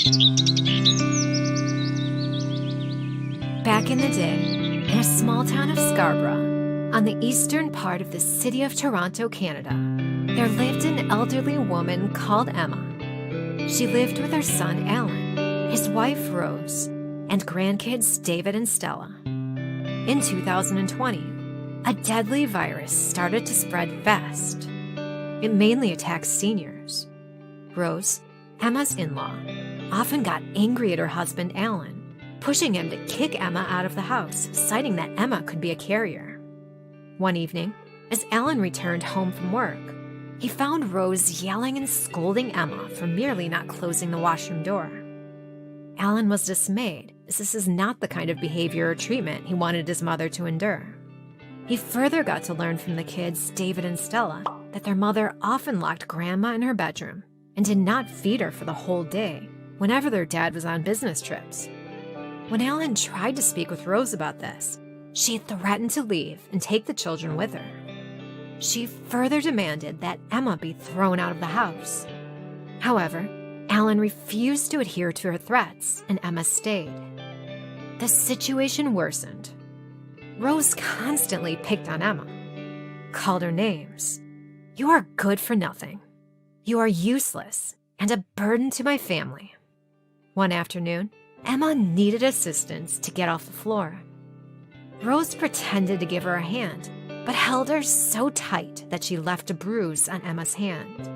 Back in the day, in a small town of Scarborough, on the eastern part of the city of Toronto, Canada, there lived an elderly woman called Emma. She lived with her son, Alan, his wife, Rose, and grandkids, David and Stella. In 2020, a deadly virus started to spread fast. It mainly attacks seniors. Rose, Emma's in-law, often got angry at her husband, Alan, pushing him to kick Emma out of the house, citing that Emma could be a carrier. One evening, as Alan returned home from work, he found Rose yelling and scolding Emma for merely not closing the washroom door. Alan was dismayed, as this is not the kind of behavior or treatment he wanted his mother to endure. He further got to learn from the kids, David and Stella, that their mother often locked Grandma in her bedroom and did not feed her for the whole day whenever their dad was on business trips. When Alan tried to speak with Rose about this, she threatened to leave and take the children with her. She further demanded that Emma be thrown out of the house. However, Alan refused to adhere to her threats, and Emma stayed. The situation worsened. Rose constantly picked on Emma, called her names. "You are good for nothing. You are useless and a burden to my family." One afternoon, Emma needed assistance to get off the floor. Rose pretended to give her a hand, but held her so tight that she left a bruise on Emma's hand.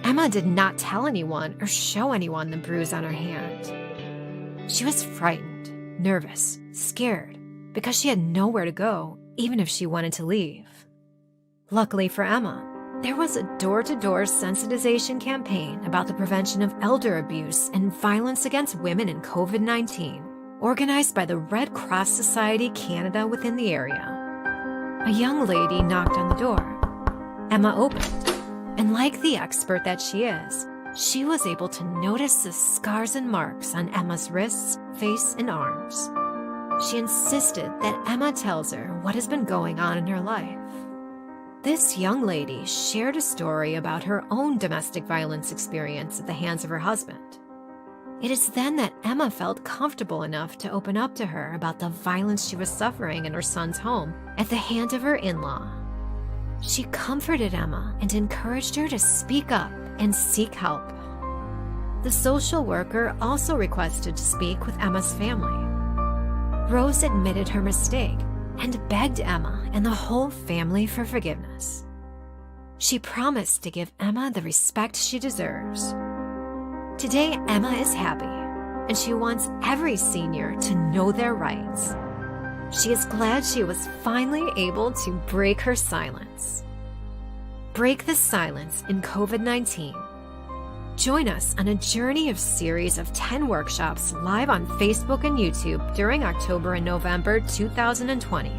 Emma did not tell anyone or show anyone the bruise on her hand. She was frightened, nervous, scared, because she had nowhere to go, even if she wanted to leave. Luckily for Emma, there was a door-to-door sensitization campaign about the prevention of elder abuse and violence against women in COVID-19, organized by the Red Cross Society Canada within the area. A young lady knocked on the door. Emma opened, and like the expert that she is, she was able to notice the scars and marks on Emma's wrists, face, and arms. She insisted that Emma tells her what has been going on in her life. This young lady shared a story about her own domestic violence experience at the hands of her husband. It is then that Emma felt comfortable enough to open up to her about the violence she was suffering in her son's home at the hand of her in-law. She comforted Emma and encouraged her to speak up and seek help. The social worker also requested to speak with Emma's family. Rose admitted her mistake and begged Emma and the whole family for forgiveness. She promised to give Emma the respect she deserves. Today, Emma is happy, and she wants every senior to know their rights. She is glad she was finally able to break her silence. Break the silence in COVID-19. Join us on a journey of series of 10 workshops live on Facebook and YouTube during October and November 2020.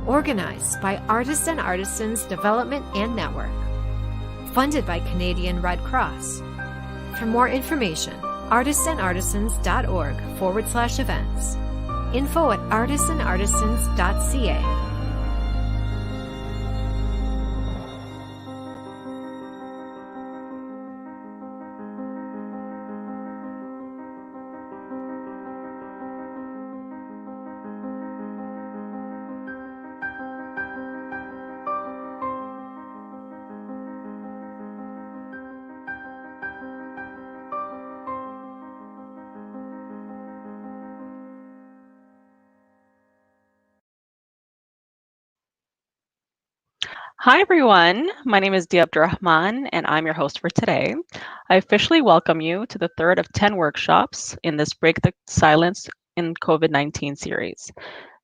Organized by Artisans Development and Network. Funded by Canadian Red Cross. For more information, artisanartisans.org/events. info@artisanartisans.ca. Hi, everyone. My name is Dia Abdurrahman, and I'm your host for today. I officially welcome you to the third of 10 workshops in this Break the Silence in COVID-19 series.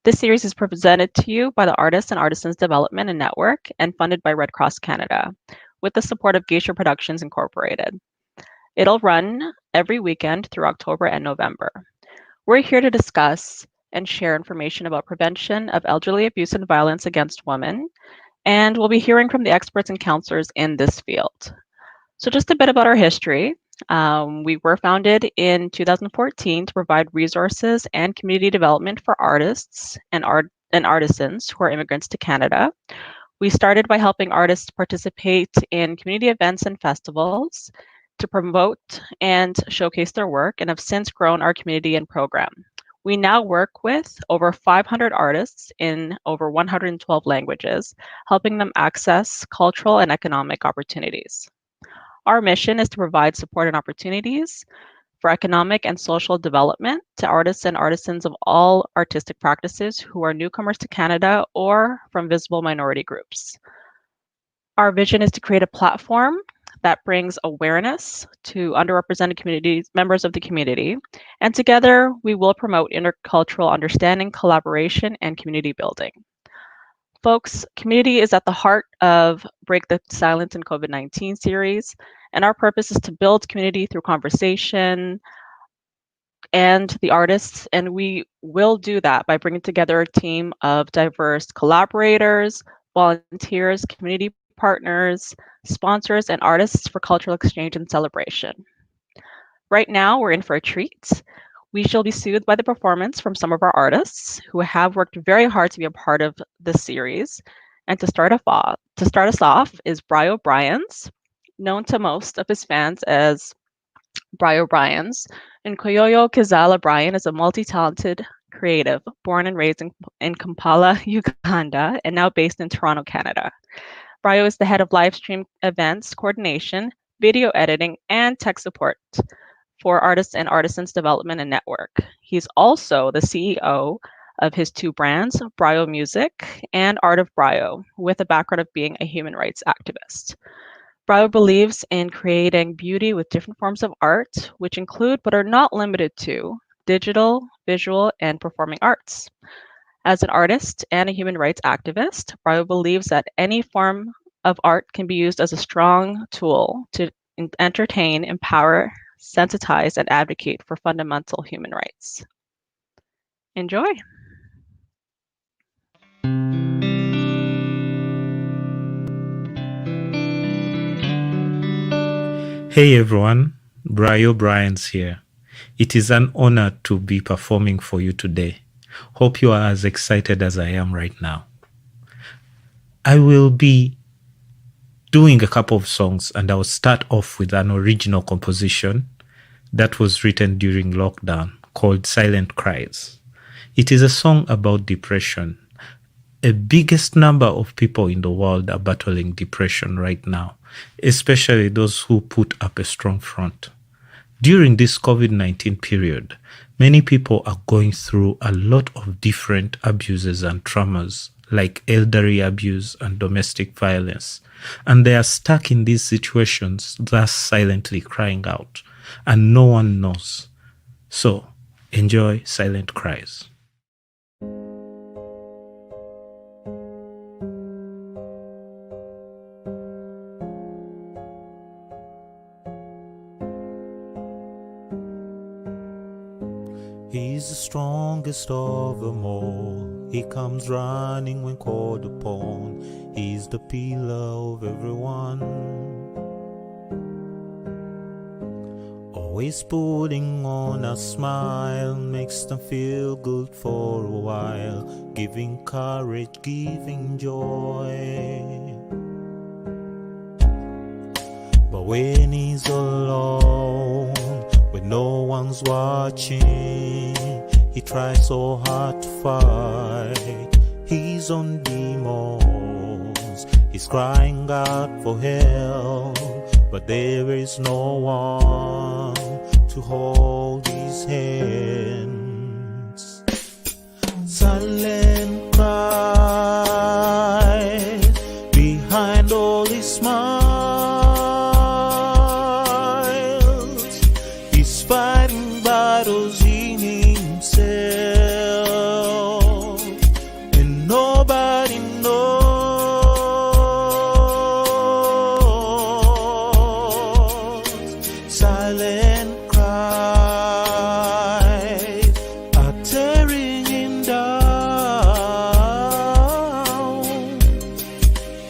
This series is presented to you by the Artists and Artisans Development and Network and funded by Red Cross Canada, with the support of Geisha Productions Incorporated. It'll run every weekend through October and November. We're here to discuss and share information about prevention of elderly abuse and violence against women, and we'll be hearing from the experts and counselors in this field. So just a bit about our history. We were founded in 2014 to provide resources and community development for artists and artisans who are immigrants to Canada. We started by helping artists participate in community events and festivals, to promote and showcase their work and have since grown our community and program. We now work with over 500 artists in over 112 languages, helping them access cultural and economic opportunities. Our mission is to provide support and opportunities for economic and social development to artists and artisans of all artistic practices who are newcomers to Canada or from visible minority groups. Our vision is to create a platform that brings awareness to underrepresented communities, members of the community, and together we will promote intercultural understanding, collaboration, and community building. Folks, community is at the heart of Break the Silence in COVID-19 series, and our purpose is to build community through conversation and the artists, and we will do that by bringing together a team of diverse collaborators, volunteers, community partners, sponsors, and artists for cultural exchange and celebration. Right now, we're in for a treat. We shall be soothed by the performance from some of our artists who have worked very hard to be a part of this series. And to start us off is Brio Bryans, known to most of his fans as Brio Bryans. And Koyoyo Kizala Bryan is a multi-talented creative, born and raised in Kampala, Uganda, and now based in Toronto, Canada. Brio is the head of live stream events coordination, video editing, and tech support for Artists and Artisans Development and Network. He's also the CEO of his two brands, Brio Music and Art of Brio, with a background of being a human rights activist. Brio believes in creating beauty with different forms of art, which include but are not limited to digital, visual, and performing arts. As an artist and a human rights activist, Brio believes that any form of art can be used as a strong tool to entertain, empower, sensitize, and advocate for fundamental human rights. Enjoy. Hey everyone, Brio Bryans here. It is an honor to be performing for you today. Hope you are as excited as I am right now. I will be doing a couple of songs, and I'll start off with an original composition that was written during lockdown called Silent Cries. It is a song about depression. A biggest number of people in the world are battling depression right now, especially those who put up a strong front. During this COVID-19 period, many people are going through a lot of different abuses and traumas, like elderly abuse and domestic violence, and they are stuck in these situations, thus silently crying out, and no one knows. So, enjoy Silent Cries. He's the strongest of them all. He comes running when called upon. He's the pillar of everyone, always putting on a smile, makes them feel good for a while, giving courage, giving joy. But when he's alone, when no one's watching, he tries so hard to fight. He's on demons, he's crying out for help, but there is no one to hold his hands. Silent cries behind all his smiles. He's fighting battles in himself, and nobody knows. Silent cries are tearing him down.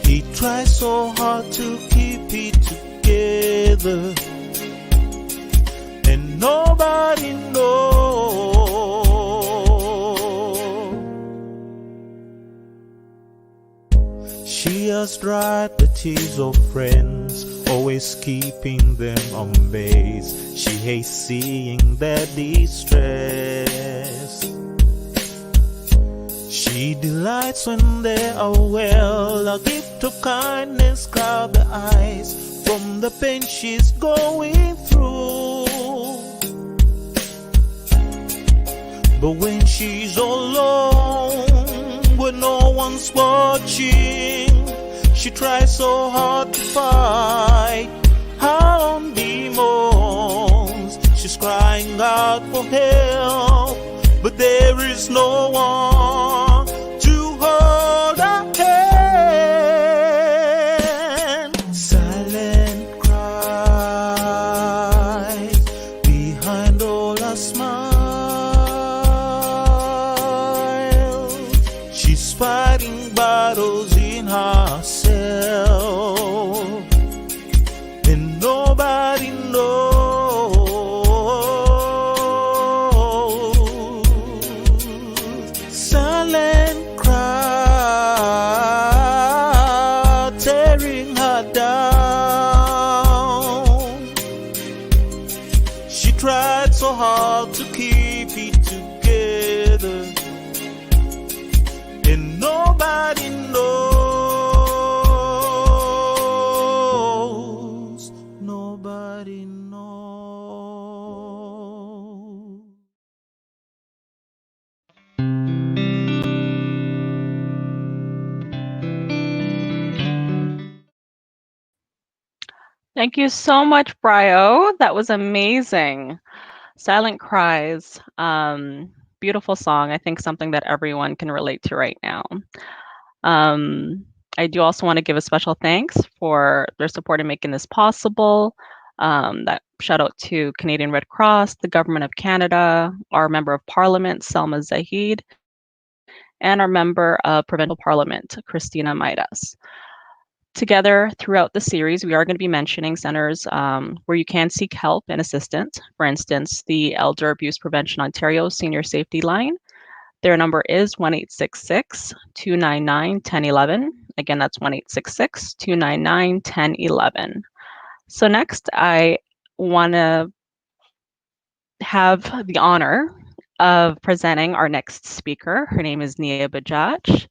He tries so hard to keep it together, and nobody knows. She has dried the tears of friends, always keeping them on base. She hates seeing their distress. She delights when they are well. A gift of kindness cloud the eyes from the pain she's going through. But when she's alone, when no one's watching, she tries so hard to fight her own demons. She's crying out for help, but there is no one to hold her hand. Silent cries behind all her smiles. She's fighting battles in herself, and nobody knows. Silent cry tearing her down. She tried so hard to keep it together, and nobody knows. Nobody knows. Thank you so much, Brio. That was amazing. Silent Cries. Beautiful song. I think something that everyone can relate to right now. I do also want to give a special thanks for their support in making this possible. That shout out to Canadian Red Cross, the Government of Canada, our Member of Parliament, Selma Zahid, and our Member of Provincial Parliament, Christina Maidas. Together throughout the series, we are going to be mentioning centers where you can seek help and assistance. For instance, the Elder Abuse Prevention Ontario Senior Safety Line. Their number is 1-866-299-1011. Again, that's 1-866-299-1011. So next, I want to have the honor of presenting our next speaker. Her name is Nia Bajaj.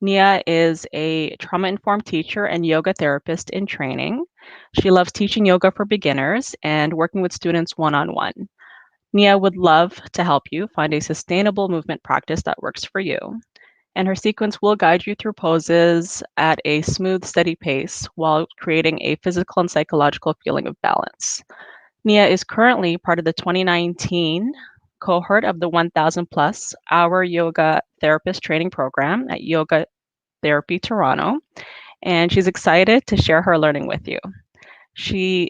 Nia is a trauma-informed teacher and yoga therapist in training. She loves teaching yoga for beginners and working with students one-on-one. Nia would love to help you find a sustainable movement practice that works for you. And her sequence will guide you through poses at a smooth, steady pace while creating a physical and psychological feeling of balance. Nia is currently part of the 2019 cohort of the 1,000 plus hour yoga therapist training program at Yoga Therapy Toronto, and she's excited to share her learning with you. She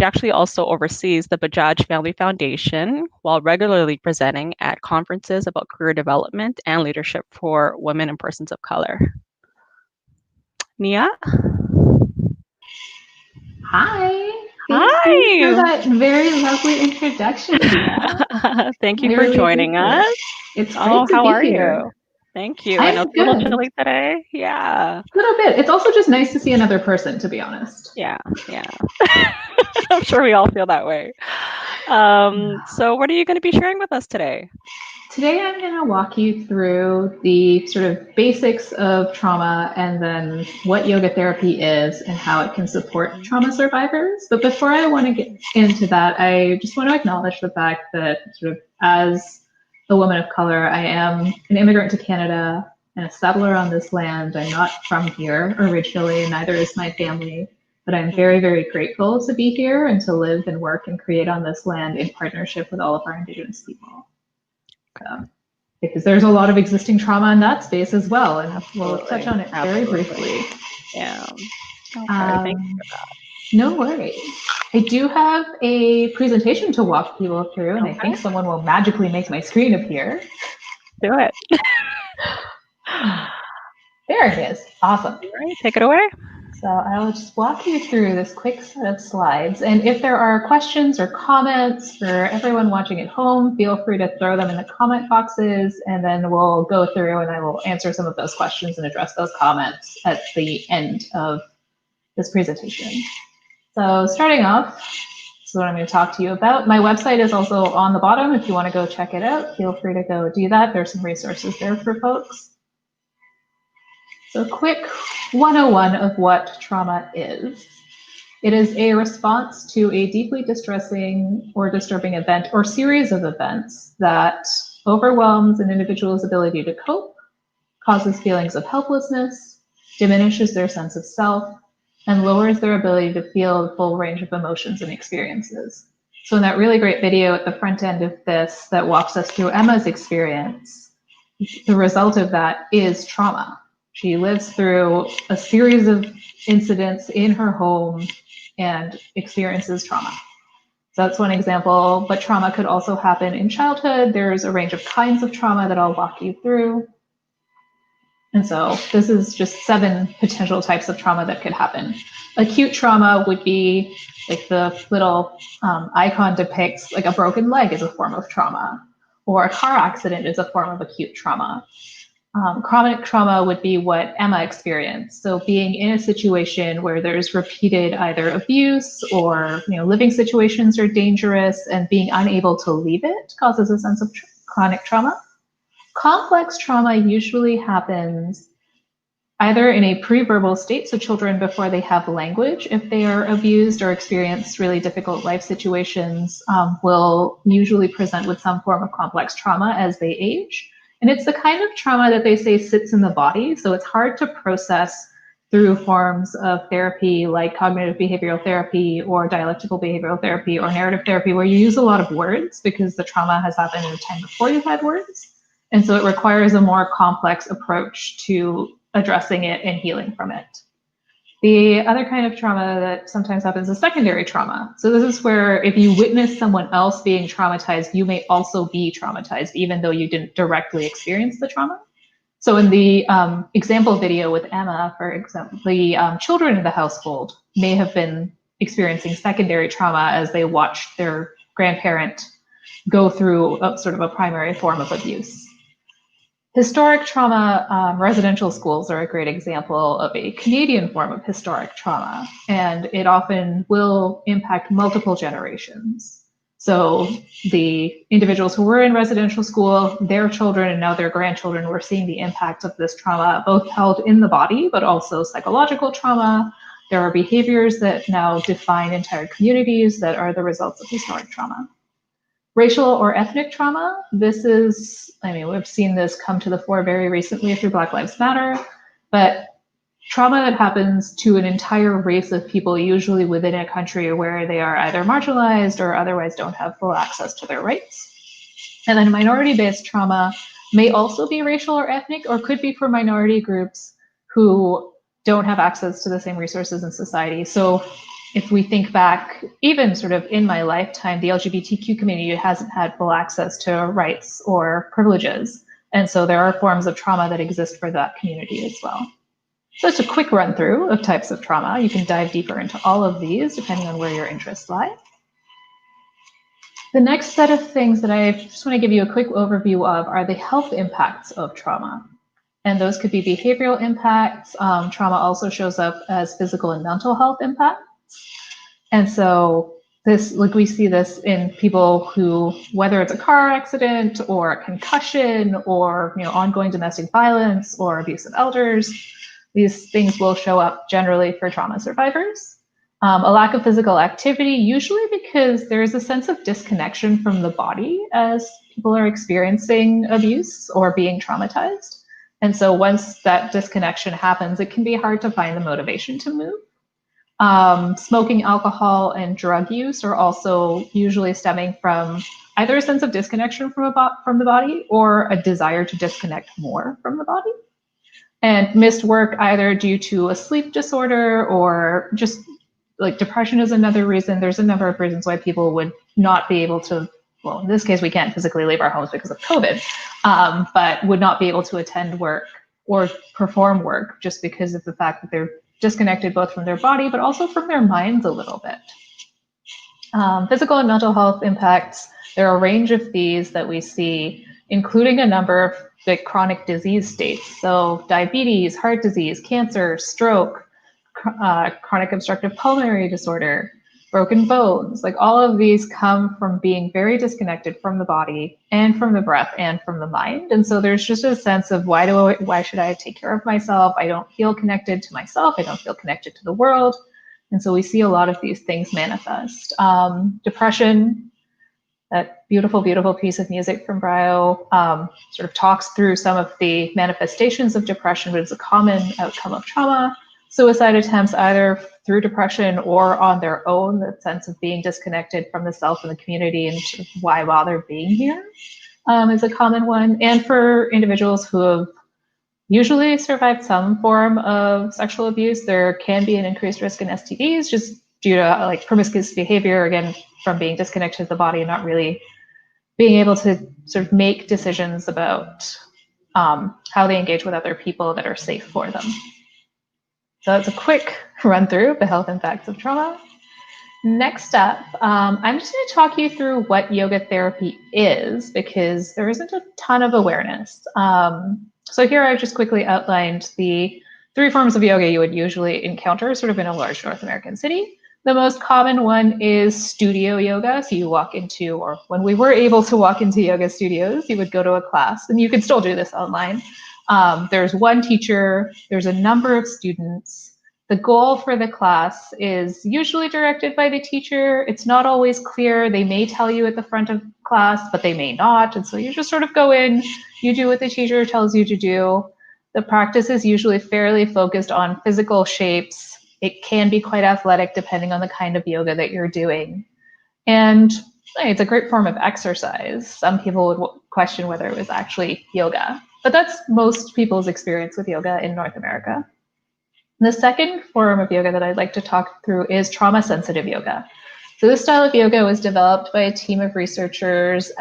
actually also oversees the Bajaj Family Foundation while regularly presenting at conferences about career development and leadership for women and persons of color. Nia? Hi. Hi. Thank you for that very lovely introduction, Nia. Thank you I for really joining appreciate us. it. It's great Oh, to how be are here. you? Thank you. I know I'm it's a little good. chilly today. Yeah. A little bit. It's also just nice to see another person, to be honest. Yeah. I'm sure we all feel that way. So what are you going to be sharing with us today? Today I'm going to walk you through the sort of basics of trauma and then what yoga therapy is and how it can support trauma survivors. But before I want to get into that, I just want to acknowledge the fact that sort of as a woman of color, I am an immigrant to Canada and a settler on this land. I'm not from here originally, neither is my family, but I'm very, very grateful to be here and to live and work and create on this land in partnership with all of our Indigenous people. Because there's a lot of existing trauma in that space as well, and we'll touch on it very briefly. Yeah. Okay, thank you for that. No worries. I do have a presentation to walk people through, and I think someone will magically make my screen appear. Do it. There it is. Awesome. All right, take it away. So I will just walk you through this quick set of slides. And if there are questions or comments for everyone watching at home, feel free to throw them in the comment boxes, and then we'll go through and I will answer some of those questions and address those comments at the end of this presentation. So starting off, this is what I'm going to talk to you about. My website is also on the bottom. If you want to go check it out, feel free to go do that. There's some resources there for folks. So quick 101 of what trauma is. It is a response to a deeply distressing or disturbing event or series of events that overwhelms an individual's ability to cope, causes feelings of helplessness, diminishes their sense of self, and lowers their ability to feel the full range of emotions and experiences. So in that really great video at the front end of this that walks us through Emma's experience, the result of that is trauma. She lives through a series of incidents in her home and experiences trauma. So that's one example, but trauma could also happen in childhood. There's a range of kinds of trauma that I'll walk you through. And so this is just 7 potential types of trauma that could happen. Acute trauma would be like the little icon depicts, like a broken leg is a form of trauma, or a car accident is a form of acute trauma. Chronic trauma would be what Emma experienced. So being in a situation where there's repeated either abuse or living situations are dangerous and being unable to leave it causes a sense of chronic trauma. Complex trauma usually happens either in a pre-verbal state, so children before they have language, if they are abused or experience really difficult life situations, will usually present with some form of complex trauma as they age. And it's the kind of trauma that they say sits in the body, so it's hard to process through forms of therapy like cognitive behavioral therapy or dialectical behavioral therapy or narrative therapy, where you use a lot of words because the trauma has happened in a time before you've had words. And so it requires a more complex approach to addressing it and healing from it. The other kind of trauma that sometimes happens is secondary trauma. So this is where if you witness someone else being traumatized, you may also be traumatized, even though you didn't directly experience the trauma. So in the example video with Emma, for example, the children in the household may have been experiencing secondary trauma as they watched their grandparent go through sort of a primary form of abuse. Historic trauma, residential schools are a great example of a Canadian form of historic trauma, and it often will impact multiple generations. So the individuals who were in residential school, their children, and now their grandchildren were seeing the impact of this trauma, both held in the body, but also psychological trauma. There are behaviors that now define entire communities that are the results of historic trauma. Racial or ethnic trauma, this is, we've seen this come to the fore very recently through Black Lives Matter, but trauma that happens to an entire race of people, usually within a country where they are either marginalized or otherwise don't have full access to their rights. And then minority-based trauma may also be racial or ethnic, or could be for minority groups who don't have access to the same resources in society. So if we think back, even sort of in my lifetime, the LGBTQ community hasn't had full access to rights or privileges. And so there are forms of trauma that exist for that community as well. So it's a quick run through of types of trauma. You can dive deeper into all of these depending on where your interests lie. The next set of things that I just want to give you a quick overview of are the health impacts of trauma. And those could be behavioral impacts. Trauma also shows up as physical and mental health impacts. And so this, like we see this in people who, whether it's a car accident or a concussion or ongoing domestic violence or abuse of elders, these things will show up generally for trauma survivors. A lack of physical activity, usually because there's a sense of disconnection from the body as people are experiencing abuse or being traumatized. And so once that disconnection happens, it can be hard to find the motivation to move. Smoking, alcohol, and drug use are also usually stemming from either a sense of disconnection from the body or a desire to disconnect more from the body. And missed work either due to a sleep disorder or just like depression is another reason. There's a number of reasons why people would not be able to, well, in this case, we can't physically leave our homes because of COVID, but would not be able to attend work or perform work just because of the fact that they're disconnected both from their body, but also from their minds a little bit. Physical and mental health impacts, there are a range of these that we see, including a number of the chronic disease states. So diabetes, heart disease, cancer, stroke, chronic obstructive pulmonary disorder, broken bones. Like all of these come from being very disconnected from the body and from the breath and from the mind. And so there's just a sense of why should I take care of myself? I don't feel connected to myself. I don't feel connected to the world. And so we see a lot of these things manifest. Depression, that beautiful, beautiful piece of music from Bryo, sort of talks through some of the manifestations of depression, but it's a common outcome of trauma. Suicide attempts either through depression or on their own, the sense of being disconnected from the self and the community and sort of why bother being here, is a common one. And for individuals who have usually survived some form of sexual abuse, there can be an increased risk in STDs just due to like promiscuous behavior, again, from being disconnected to the body and not really being able to sort of make decisions about how they engage with other people that are safe for them. So that's a quick run through of the health impacts of trauma. Next up, I'm just going to talk you through what yoga therapy is, because there isn't a ton of awareness. So here I've just quickly outlined the 3 forms of yoga you would usually encounter sort of in a large North American city. The most common one is studio yoga. So you walk into, or when we were able to walk into yoga studios, you would go to a class, and you can still do this online. There's one teacher, there's a number of students. The goal for the class is usually directed by the teacher. It's not always clear. They may tell you at the front of class, but they may not. And so you just sort of go in, you do what the teacher tells you to do. The practice is usually fairly focused on physical shapes. It can be quite athletic depending on the kind of yoga that you're doing. And it's a great form of exercise. Some people would question whether it was actually yoga, but that's most people's experience with yoga in North America. The second form of yoga that I'd like to talk through is trauma-sensitive yoga. So this style of yoga was developed by a team of researchers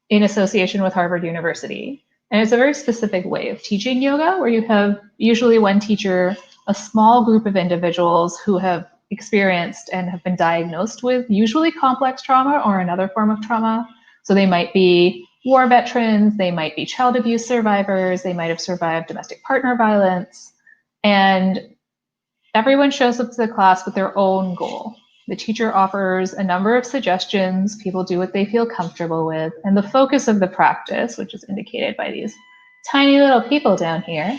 in association with Harvard University. And it's a very specific way of teaching yoga, where you have usually one teacher, a small group of individuals who have experienced and have been diagnosed with usually complex trauma or another form of trauma. So they might be war veterans, they might be child abuse survivors, they might have survived domestic partner violence. And everyone shows up to the class with their own goal. The teacher offers a number of suggestions. People do what they feel comfortable with. And the focus of the practice, which is indicated by these tiny little people down here,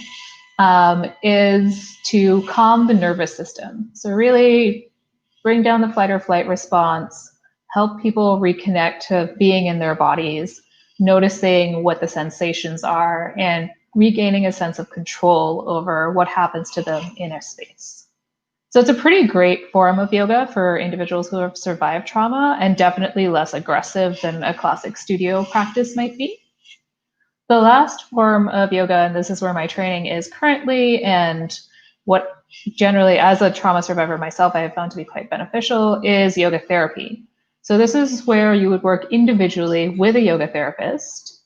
is to calm the nervous system. So really bring down the fight or flight response, help people reconnect to being in their bodies, noticing what the sensations are, and regaining a sense of control over what happens to them in a space. So it's a pretty great form of yoga for individuals who have survived trauma, and definitely less aggressive than a classic studio practice might be. The last form of yoga, and this is where my training is currently, and what generally as a trauma survivor myself I have found to be quite beneficial, is yoga therapy. So this is where you would work individually with a yoga therapist.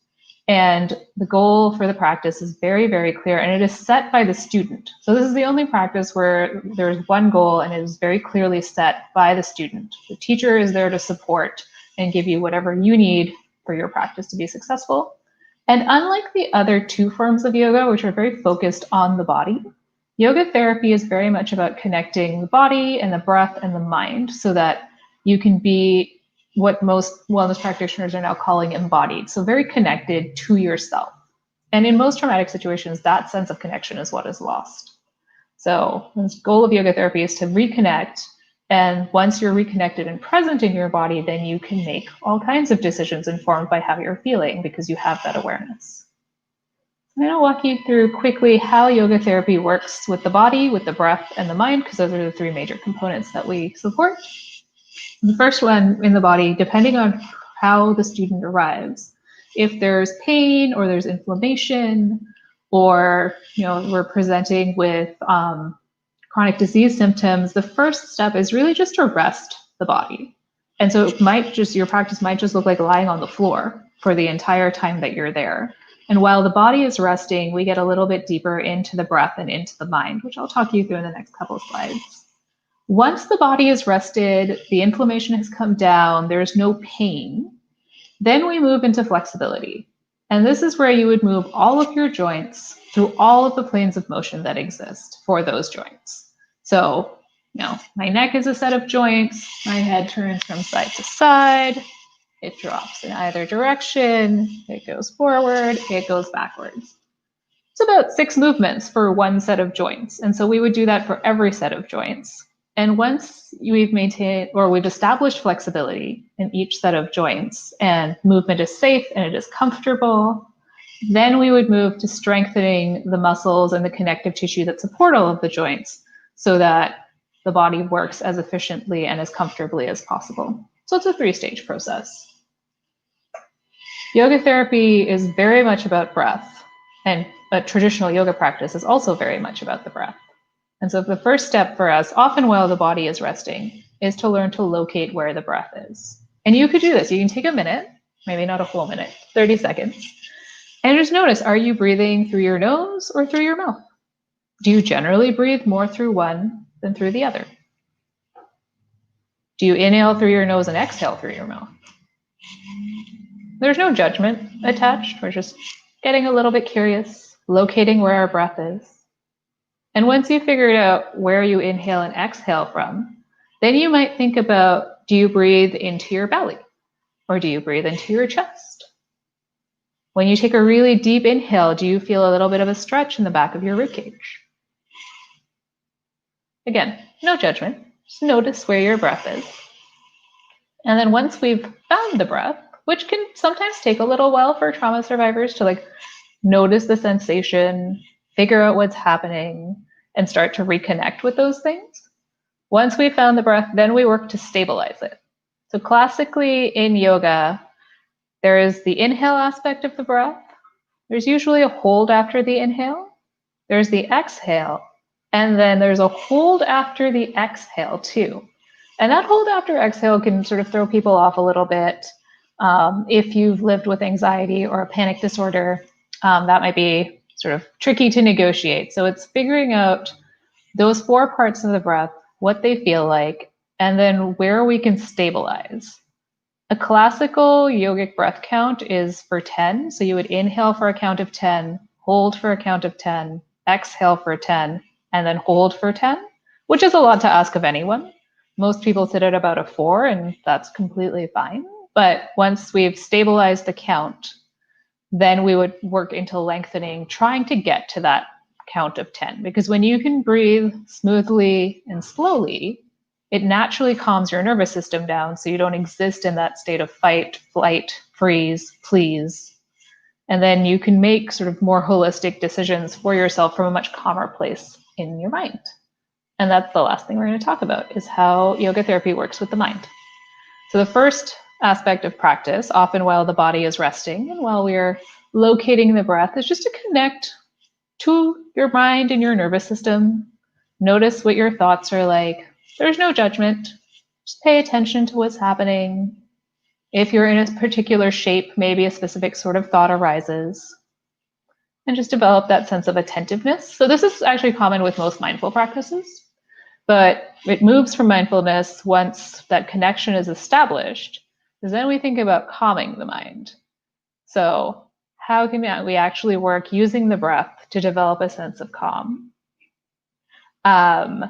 And the goal for the practice is very, very clear, and it is set by the student. So this is the only practice where there's one goal and it is very clearly set by the student. The teacher is there to support and give you whatever you need for your practice to be successful. And unlike the other 2 forms of yoga, which are very focused on the body, yoga therapy is very much about connecting the body and the breath and the mind so that you can be what most wellness practitioners are now calling embodied. So very connected to yourself. And in most traumatic situations, that sense of connection is what is lost. So the goal of yoga therapy is to reconnect. And once you're reconnected and present in your body, then you can make all kinds of decisions informed by how you're feeling because you have that awareness. I'm going to walk you through quickly how yoga therapy works with the body, with the breath, and the mind, because those are the 3 major components that we support. The first one in the body, depending on how the student arrives, if there's pain or there's inflammation, or we're presenting with chronic disease symptoms, the first step is really just to rest the body. And so your practice might just look like lying on the floor for the entire time that you're there. And while the body is resting, we get a little bit deeper into the breath and into the mind, which I'll talk you through in the next couple of slides. Once the body is rested, the inflammation has come down, there's no pain, then we move into flexibility. And this is where you would move all of your joints through all of the planes of motion that exist for those joints. So, my neck is a set of joints. My head turns from side to side. It drops in either direction. It goes forward. It goes backwards. It's about 6 movements for one set of joints. And so we would do that for every set of joints. And once we've established flexibility in each set of joints and movement is safe and it is comfortable, then we would move to strengthening the muscles and the connective tissue that support all of the joints so that the body works as efficiently and as comfortably as possible. So it's a 3-stage process. Yoga therapy is very much about breath, and a traditional yoga practice is also very much about the breath. And so the first step for us, often while the body is resting, is to learn to locate where the breath is. And you could do this. You can take a minute, maybe not a full minute, 30 seconds, and just notice, are you breathing through your nose or through your mouth? Do you generally breathe more through one than through the other? Do you inhale through your nose and exhale through your mouth? There's no judgment attached. We're just getting a little bit curious, locating where our breath is. And once you've figured out where you inhale and exhale from, then you might think about, do you breathe into your belly or do you breathe into your chest? When you take a really deep inhale, do you feel a little bit of a stretch in the back of your ribcage? Again, no judgment. Just notice where your breath is. And then once we've found the breath, which can sometimes take a little while for trauma survivors to notice the sensation, figure out what's happening, and start to reconnect with those things. Once we found the breath, then we work to stabilize it. So classically in yoga, there is the inhale aspect of the breath. There's usually a hold after the inhale. There's the exhale. And then there's a hold after the exhale too. And that hold after exhale can sort of throw people off a little bit. If you've lived with anxiety or a panic disorder, that might be sort of tricky to negotiate. So it's figuring out those 4 parts of the breath, what they feel like, and then where we can stabilize. A classical yogic breath count is for 10. So you would inhale for a count of 10, hold for a count of 10, exhale for 10, and then hold for 10, which is a lot to ask of anyone. Most people sit at about a 4, and that's completely fine. But once we've stabilized the count, then we would work into lengthening, trying to get to that count of 10. Because when you can breathe smoothly and slowly, it naturally calms your nervous system down so you don't exist in that state of fight, flight, freeze, please. And then you can make sort of more holistic decisions for yourself from a much calmer place in your mind. And that's the last thing we're going to talk about, is how yoga therapy works with the mind. So the first aspect of practice, often while the body is resting and while we're locating the breath, is just to connect to your mind and your nervous system. Notice what your thoughts are like. There's no judgment. Just pay attention to what's happening. If you're in a particular shape, maybe a specific sort of thought arises. And just develop that sense of attentiveness. So this is actually common with most mindful practices, but it moves from mindfulness once that connection is established, because then we think about calming the mind. So how can we actually work using the breath to develop a sense of calm? And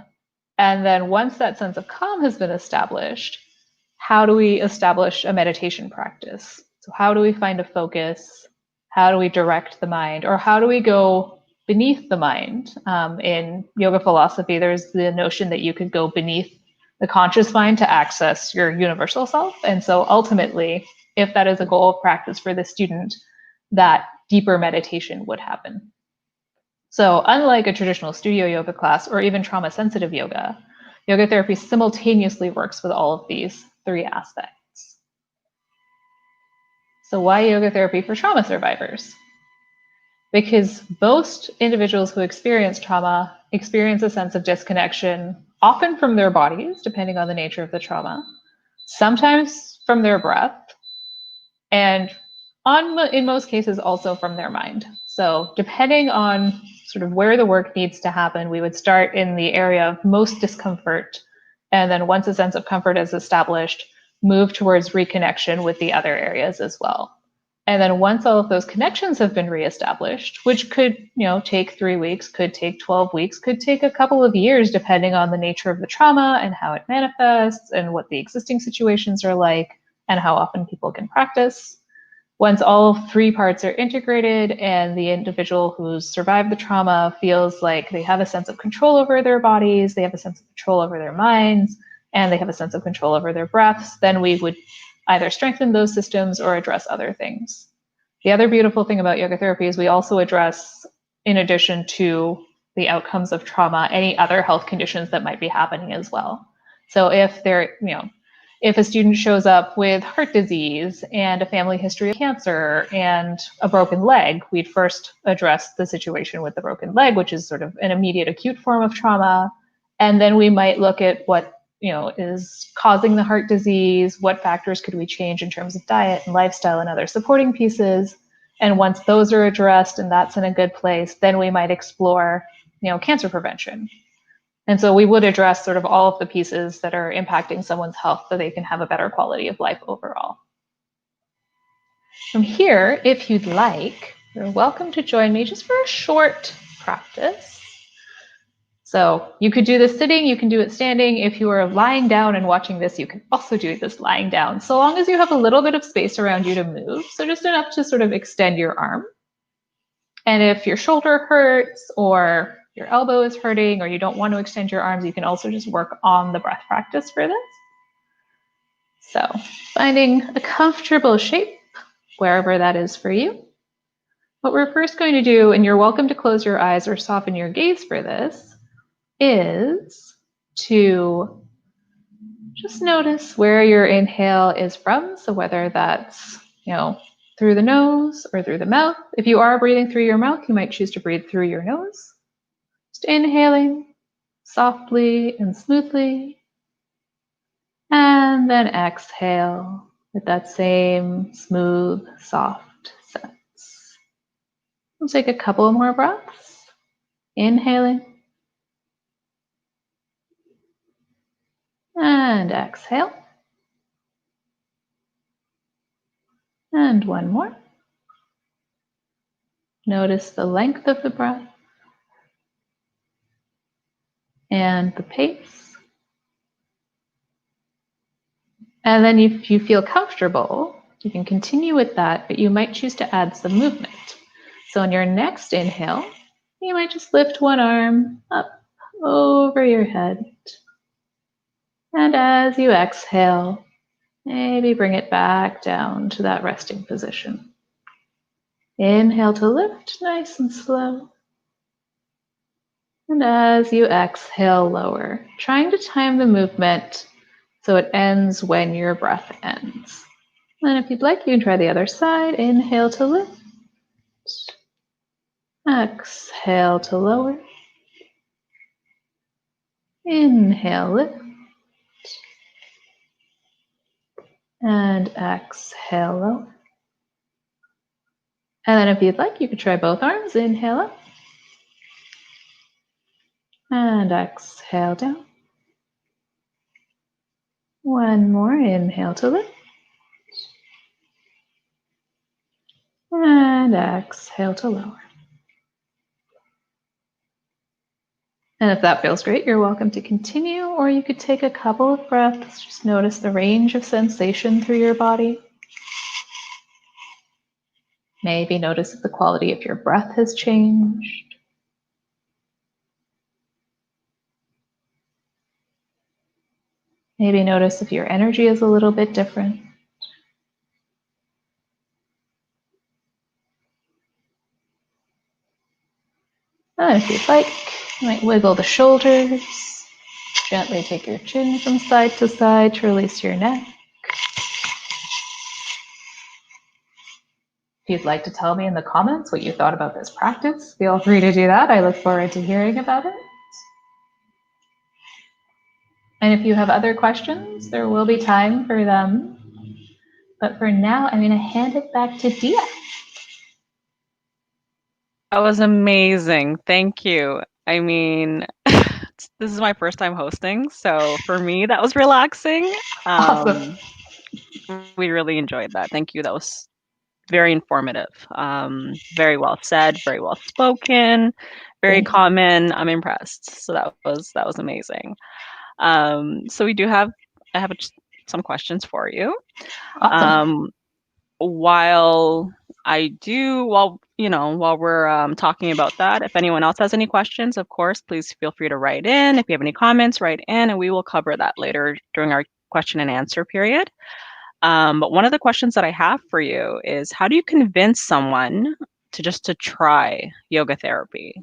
then once that sense of calm has been established, how do we establish a meditation practice? So how do we find a focus? How do we direct the mind? Or how do we go beneath the mind? In yoga philosophy, there's the notion that you could go beneath the conscious mind to access your universal self. And so ultimately, if that is a goal of practice for the student, that deeper meditation would happen. So unlike a traditional studio yoga class or even trauma-sensitive yoga, yoga therapy simultaneously works with all of these 3 aspects. So why yoga therapy for trauma survivors? Because most individuals who experience trauma experience a sense of disconnection, often from their bodies, depending on the nature of the trauma, sometimes from their breath, and in most cases also from their mind. So depending on sort of where the work needs to happen, we would start in the area of most discomfort, and then once a sense of comfort is established, move towards reconnection with the other areas as well. And then once all of those connections have been reestablished, which could, take 3 weeks, could take 12 weeks, could take a couple of years, depending on the nature of the trauma and how it manifests and what the existing situations are like and how often people can practice. Once all 3 parts are integrated and the individual who's survived the trauma feels like they have a sense of control over their bodies, they have a sense of control over their minds, and they have a sense of control over their breaths, then we would either strengthen those systems or address other things. The other beautiful thing about yoga therapy is we also address, in addition to the outcomes of trauma, any other health conditions that might be happening as well. So if if a student shows up with heart disease and a family history of cancer and a broken leg, we'd first address the situation with the broken leg, which is sort of an immediate acute form of trauma. And then we might look at what is causing the heart disease, what factors could we change in terms of diet and lifestyle and other supporting pieces. And once those are addressed and that's in a good place, then we might explore, cancer prevention. And so we would address sort of all of the pieces that are impacting someone's health so they can have a better quality of life overall. From here, if you'd like, you're welcome to join me just for a short practice. So you could do this sitting, you can do it standing. If you are lying down and watching this, you can also do this lying down, so long as you have a little bit of space around you to move. So just enough to sort of extend your arm. And if your shoulder hurts or your elbow is hurting or you don't want to extend your arms, you can also just work on the breath practice for this. So finding a comfortable shape, wherever that is for you. What we're first going to do, and you're welcome to close your eyes or soften your gaze for this, is to just notice where your inhale is from. So whether that's, through the nose or through the mouth. If you are breathing through your mouth, you might choose to breathe through your nose. Just inhaling softly and smoothly. And then exhale with that same smooth, soft sense. We'll take a couple more breaths. Inhaling. And exhale. And one more. Notice the length of the breath and the pace. And then if you feel comfortable, you can continue with that, but you might choose to add some movement. So on your next inhale, you might just lift one arm up over your head. And as you exhale, maybe bring it back down to that resting position. Inhale to lift, nice and slow. And as you exhale, lower, trying to time the movement so it ends when your breath ends. And if you'd like, you can try the other side. Inhale to lift. Exhale to lower. Inhale, lift. And exhale, lower. And then if you'd like, you could try both arms. Inhale up. And exhale down. One more. Inhale to lift. And exhale to lower. And if that feels great, you're welcome to continue, or you could take a couple of breaths. Just notice the range of sensation through your body. Maybe notice if the quality of your breath has changed. Maybe notice if your energy is a little bit different. And if you'd like, you might wiggle the shoulders. Gently take your chin from side to side to release your neck. If you'd like to tell me in the comments what you thought about this practice, feel free to do that. I look forward to hearing about it. And if you have other questions, there will be time for them. But for now, I'm going to hand it back to Dia. That was amazing. Thank you. I mean, this is my first time hosting, so for me, that was relaxing. Awesome. We really enjoyed that. Thank you. That was very informative, very well said, very well spoken, very Thank you. common. I'm impressed. So that was amazing. So I have some questions for you. Awesome. While while we're talking about that, if anyone else has any questions, of course, please feel free to write in. If you have any comments, write in, and we will cover that later during our question and answer period. But one of the questions that I have for you is, how do you convince someone to try yoga therapy?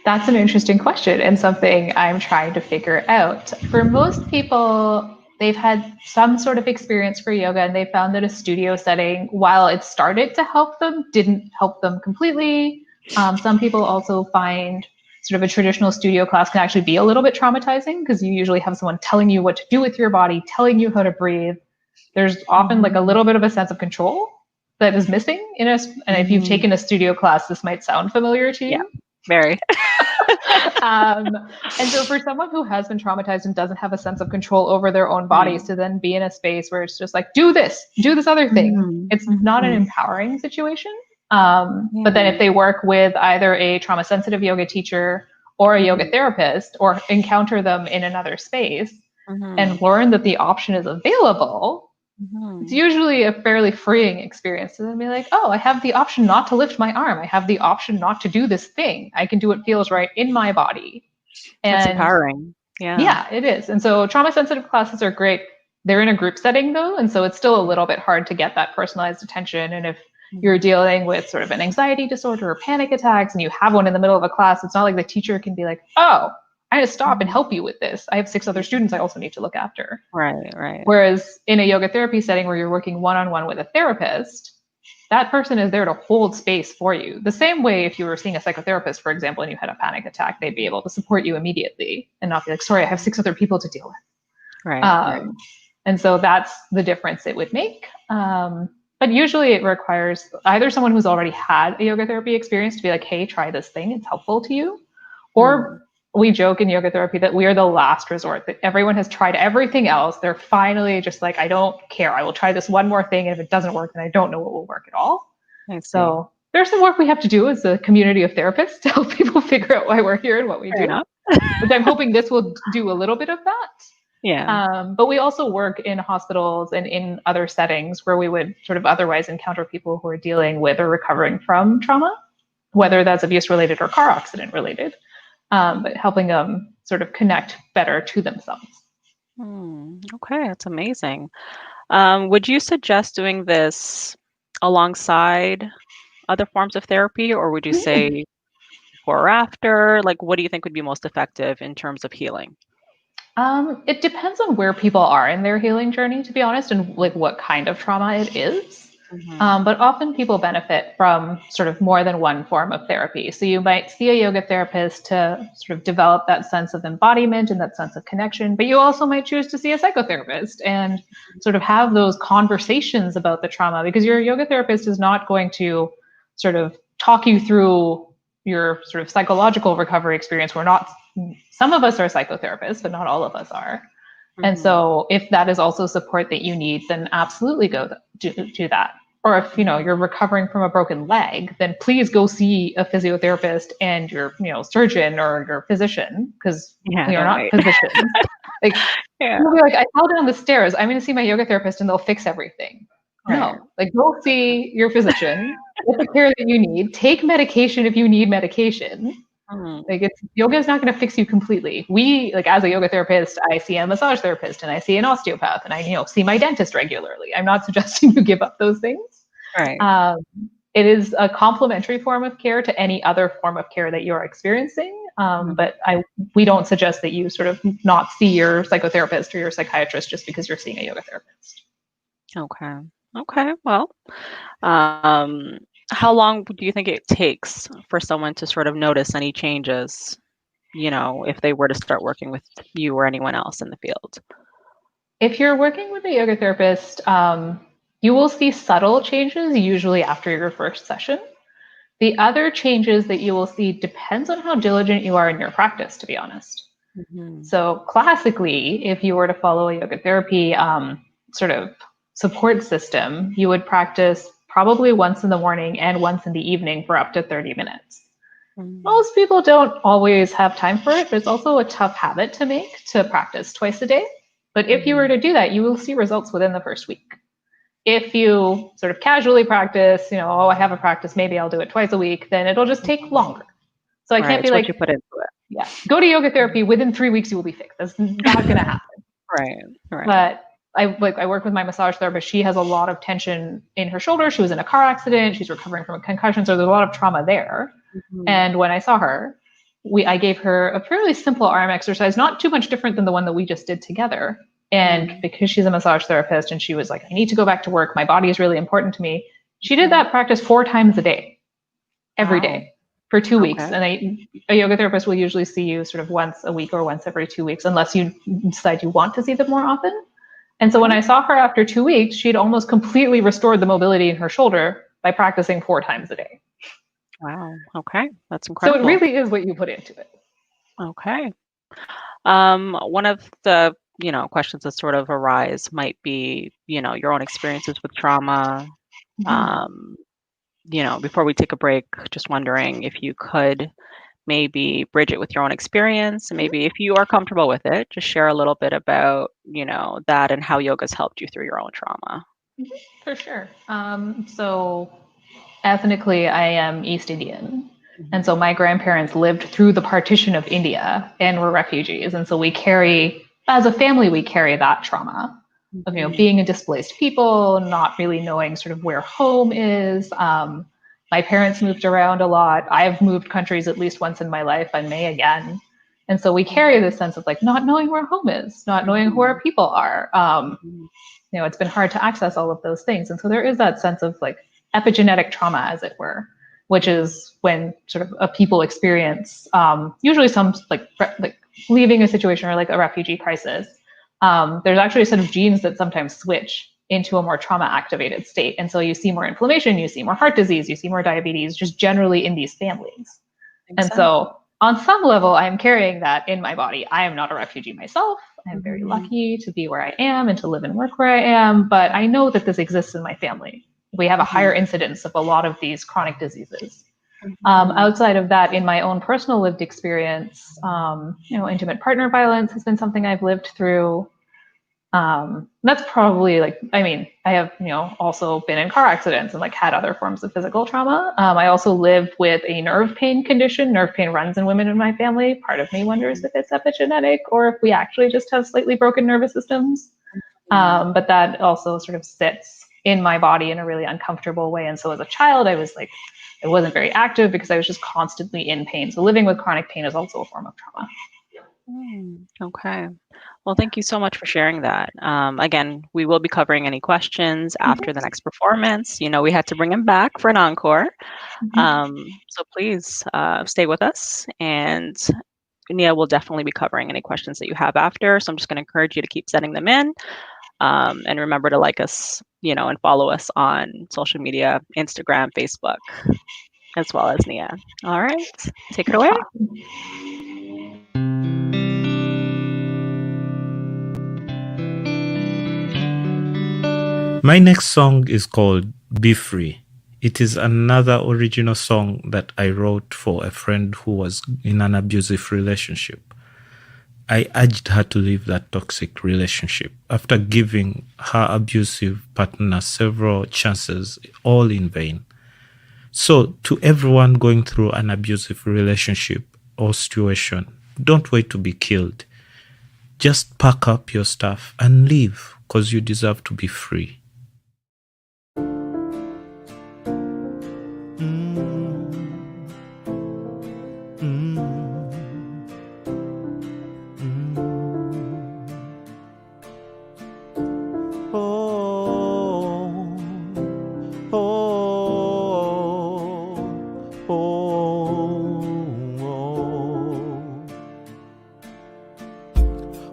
That's an interesting question and something I'm trying to figure out. For most people, they've had some sort of experience for yoga and they found that a studio setting, while it started to help them, didn't help them completely. Some people also find sort of a traditional studio class can actually be a little bit traumatizing because you usually have someone telling you what to do with your body, telling you how to breathe. There's often like a little bit of a sense of control that is missing in us. And if you've taken a studio class, this might sound familiar to you. Yeah, very. And so for someone who has been traumatized and doesn't have a sense of control over their own bodies to then be in a space where it's just like, do this other thing, it's not an empowering situation. But then if they work with either a trauma sensitive yoga teacher or a yoga therapist, or encounter them in another space and learn that the option is available, it's usually a fairly freeing experience to then be like, oh, I have the option not to lift my arm. I have the option not to do this thing. I can do what feels right in my body. And it's empowering. Yeah, it is. And so trauma sensitive classes are great. They're in a group setting though. And so it's still a little bit hard to get that personalized attention. And if you're dealing with sort of an anxiety disorder or panic attacks and you have one in the middle of a class, it's not like the teacher can be like, oh, I need to stop and help you with this. I have 6 other students I also need to look after. Right. Whereas in a yoga therapy setting where you're working one-on-one with a therapist, that person is there to hold space for you. The same way if you were seeing a psychotherapist, for example, and you had a panic attack, they'd be able to support you immediately and not be like, sorry, I have 6 other people to deal with. Right. And so that's the difference it would make. But usually it requires either someone who's already had a yoga therapy experience to be like, hey, try this thing, it's helpful to you. Or we joke in yoga therapy that we are the last resort, that everyone has tried everything else. They're finally just like, I don't care. I will try this one more thing. And if it doesn't work, then I don't know what will work at all. So there's some work we have to do as a community of therapists to help people figure out why we're here and what we do. Which I'm hoping this will do a little bit of that. Yeah. But we also work in hospitals and in other settings where we would sort of otherwise encounter people who are dealing with or recovering from trauma, whether that's abuse related or car accident related. But helping them sort of connect better to themselves. Okay, that's amazing. Would you suggest doing this alongside other forms of therapy, or would you say before or after? Like, what do you think would be most effective in terms of healing? It depends on where people are in their healing journey, to be honest, and like what kind of trauma it is. But often people benefit from sort of more than one form of therapy. So you might see a yoga therapist to sort of develop that sense of embodiment and that sense of connection, but you also might choose to see a psychotherapist and sort of have those conversations about the trauma, because your yoga therapist is not going to sort of talk you through your sort of psychological recovery experience. Some of us are psychotherapists, but not all of us are. And so if that is also support that you need, then absolutely go do that. Or if, you're recovering from a broken leg, then please go see a physiotherapist and your, surgeon or your physician, because we are not physicians. You'll be like, I fell down the stairs. I'm going to see my yoga therapist and they'll fix everything. No, go see your physician, get the care that you need, take medication if you need medication. Yoga is not going to fix you completely. As a yoga therapist, I see a massage therapist and I see an osteopath and I, see my dentist regularly. I'm not suggesting you give up those things. It is a complementary form of care to any other form of care that you're experiencing. But we don't suggest that you sort of not see your psychotherapist or your psychiatrist just because you're seeing a yoga therapist. Okay. Well, how long do you think it takes for someone to sort of notice any changes, if they were to start working with you or anyone else in the field? If you're working with a yoga therapist, you will see subtle changes usually after your first session. The other changes that you will see depends on how diligent you are in your practice, to be honest. So classically, if you were to follow a yoga therapy sort of support system, you would practice probably once in the morning and once in the evening for up to 30 minutes. Mm. Most people don't always have time for it, but it's also a tough habit to make to practice twice a day. But if you were to do that, you will see results within the first week. If you sort of casually practice, oh, I have a practice, maybe I'll do it twice a week, then it'll just take longer. So I can't be it's like, what you put into it. yeah, go to yoga therapy, within 3 weeks you will be fixed. That's not going to happen. Right. But I work with my massage therapist. She has a lot of tension in her shoulder. She was in a car accident. She's recovering from a concussion. So there's a lot of trauma there. Mhm. And when I saw her, I gave her a fairly simple arm exercise, not too much different than the one that we just did together. And because she's a massage therapist and she was like, I need to go back to work. My body is really important to me. She did that practice 4 times a day, every day for 2 weeks. And a yoga therapist will usually see you sort of once a week or once every 2 weeks, unless you decide you want to see them more often. And so when I saw her after 2 weeks, she'd almost completely restored the mobility in her shoulder by practicing 4 times a day. Wow. Okay. That's incredible. So it really is what you put into it. Okay. One of the, questions that sort of arise might be, your own experiences with trauma. Before we take a break, just wondering if you could maybe bridge it with your own experience. And maybe if you are comfortable with it, just share a little bit about, that and how yoga's helped you through your own trauma. For sure. So ethnically, I am East Indian. And so my grandparents lived through the partition of India and were refugees. And so as a family, we carry that trauma of, being a displaced people, not really knowing sort of where home is. My parents moved around a lot. I've moved countries at least once in my life. I may again. And so we carry this sense of like not knowing where home is, not knowing who our people are. It's been hard to access all of those things. And so there is that sense of like epigenetic trauma, as it were, which is when sort of a people experience usually some like leaving a situation or like a refugee crisis. There's actually a set of genes that sometimes switch into a more trauma activated state. And so you see more inflammation, you see more heart disease, you see more diabetes, just generally in these families. And so on some level, I'm carrying that in my body. I am not a refugee myself. I'm very lucky to be where I am and to live and work where I am. But I know that this exists in my family. We have a higher incidence of a lot of these chronic diseases. Outside of that, in my own personal lived experience, intimate partner violence has been something I've lived through. That's probably I have, also been in car accidents and like had other forms of physical trauma. I also live with a nerve pain condition. Nerve pain runs in women in my family. Part of me wonders if it's epigenetic or if we actually just have slightly broken nervous systems. But that also sort of sits in my body in a really uncomfortable way. And so as a child, I wasn't very active because I was just constantly in pain. So living with chronic pain is also a form of trauma. Okay. Well, thank you so much for sharing that. Again, we will be covering any questions after the next performance. We had to bring him back for an encore. So please stay with us, and Nia will definitely be covering any questions that you have after. So I'm just going to encourage you to keep sending them in. And remember to like us, and follow us on social media, Instagram, Facebook, as well as Nia. All right, take it away. My next song is called Be Free. It is another original song that I wrote for a friend who was in an abusive relationship. I urged her to leave that toxic relationship after giving her abusive partner several chances, all in vain. So to everyone going through an abusive relationship or situation, don't wait to be killed. Just pack up your stuff and leave, because you deserve to be free.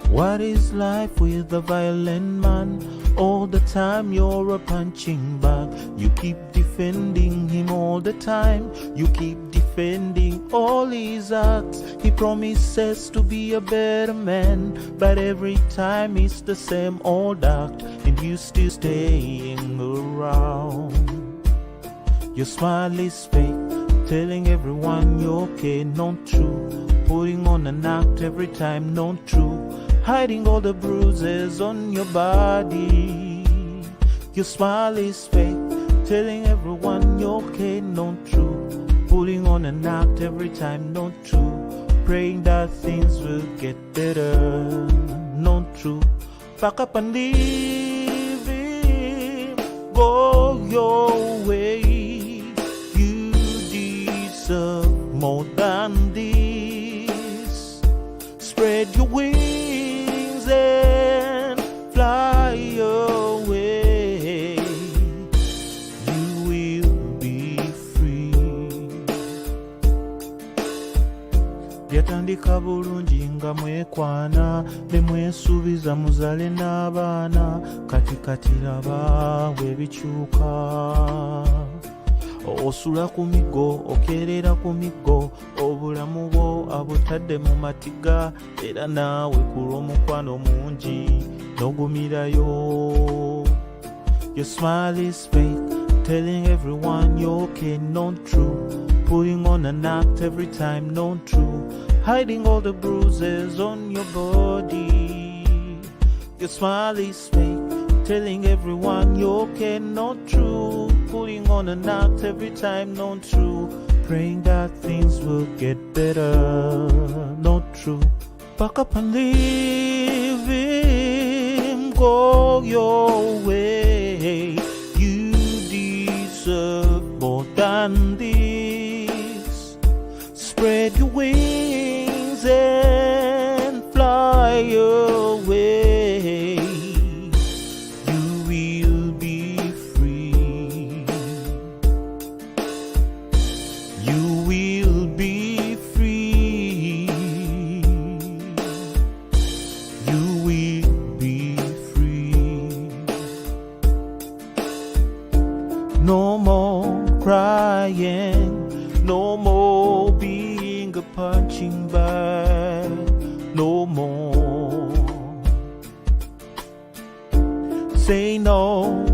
What is life with a violent man? All the time you're a punching bag. You keep defending him all the time. You keep defending all his acts. He promises to be a better man, but every time it's the same old act, and you still staying around. Your smile is fake, telling everyone you're okay, not true. Putting on an act every time, not true. Hiding all the bruises on your body. Your smile is fake, telling everyone you're okay, not true. Putting on an act every time, not true. Praying that things will get better, not true. Pack up and leave it, go your way. You deserve more than this. Spread your wings and fly away. You will be free. Byatandika bulungi nga mwekwana, ne mwesuubiza muzale n'abaana, kati kati laba weebikyuka. Osula ku miggo, okeerera ku miggo, obulamu bwo abutadde mu matiga, era naawe ku lw'omukwano mungi n'ogumirayo. Your smile is fake, telling everyone you're okay, not true. Putting on an act every time, not true. Hiding all the bruises on your body. Your smile is fake, telling everyone you're okay, not true. Putting on an act every time, not true. Praying that things will get better, not true. Pack up and leave him, go your way. You deserve more than this. Spread your wings and fly away. You will be free. You will be free. You will be free. No more crying, no more being a punching bag, no more. Say no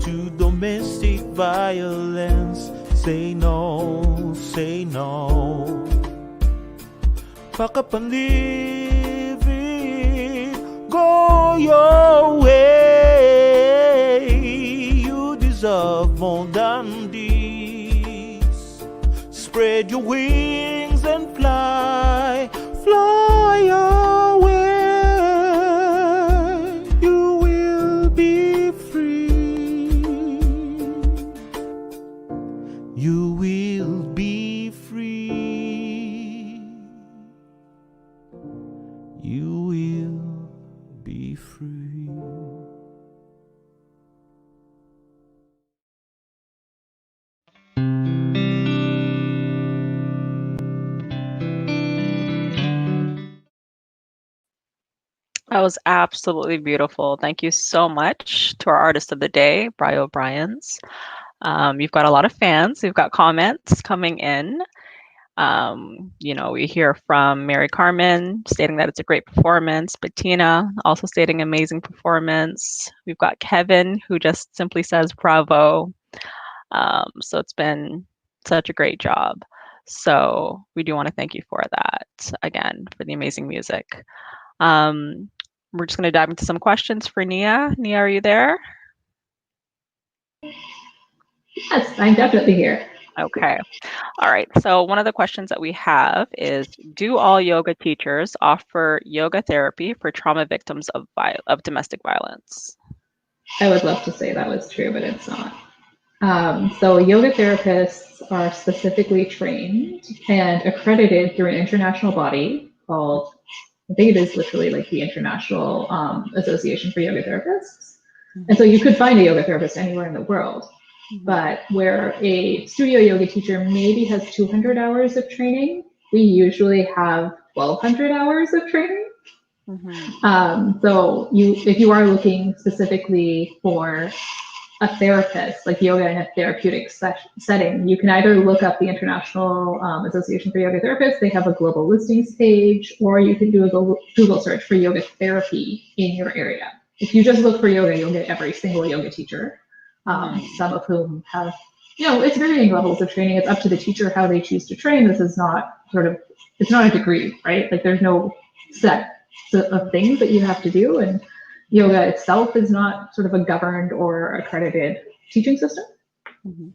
to domestic violence. Say no, say no. Pack up and leave it, go your way. You deserve more than this. Spread your wings and fly, fly away. You will be free. You will be free. You will be free. That was absolutely beautiful. Thank you so much to our artist of the day, Bri O'Briens. You've got a lot of fans. We've got comments coming in. We hear from Mary Carmen stating that it's a great performance. Bettina also stating amazing performance. We've got Kevin who just simply says bravo. So it's been such a great job. So we do want to thank you for that again, for the amazing music. We're just going to dive into some questions for Nia. Nia, are you there? Yes, I'm definitely here. Okay. All right. So one of the questions that we have is, do all yoga teachers offer yoga therapy for trauma victims of domestic violence? I would love to say that was true, but it's not. So yoga therapists are specifically trained and accredited through an international body called, I think it is literally like the International Association for Yoga Therapists. And so you could find a yoga therapist anywhere in the world. But where a studio yoga teacher maybe has 200 hours of training, we usually have 1,200 hours of training. So if you are looking specifically for a therapist, like yoga in a therapeutic setting, you can either look up the International Association for Yoga Therapists. They have a global listings page, or you can do a Google search for yoga therapy in your area. If you just look for yoga, you'll get every single yoga teacher. some of whom have, it's varying levels of training. It's up to the teacher how they choose to train. This is not it's not a degree, right? Like there's no set of things that you have to do. And yoga itself is not sort of a governed or accredited teaching system.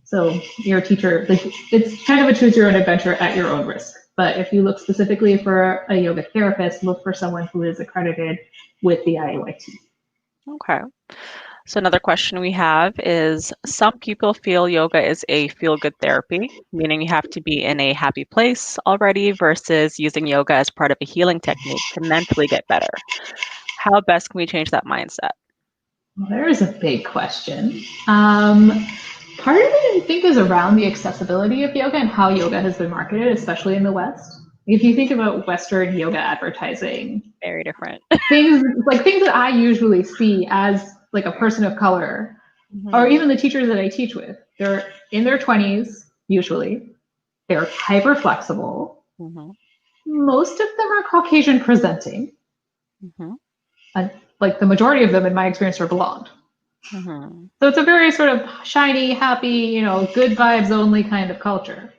So your teacher, it's kind of a choose your own adventure at your own risk. But if you look specifically for a yoga therapist, look for someone who is accredited with the IAYT. Okay. So another question we have is, some people feel yoga is a feel-good therapy, meaning you have to be in a happy place already versus using yoga as part of a healing technique to mentally get better. How best can we change that mindset? Well, there is a big question. Part of it, I think, is around the accessibility of yoga and how yoga has been marketed, especially in the West. If you think about Western yoga advertising, Very different. things that I usually see as like a person of color, or even the teachers that I teach with, they're in their 20s, usually. They're hyper flexible. Most of them are Caucasian presenting. And like the majority of them, in my experience, are blonde. So it's a very sort of shiny, happy, good vibes only kind of culture,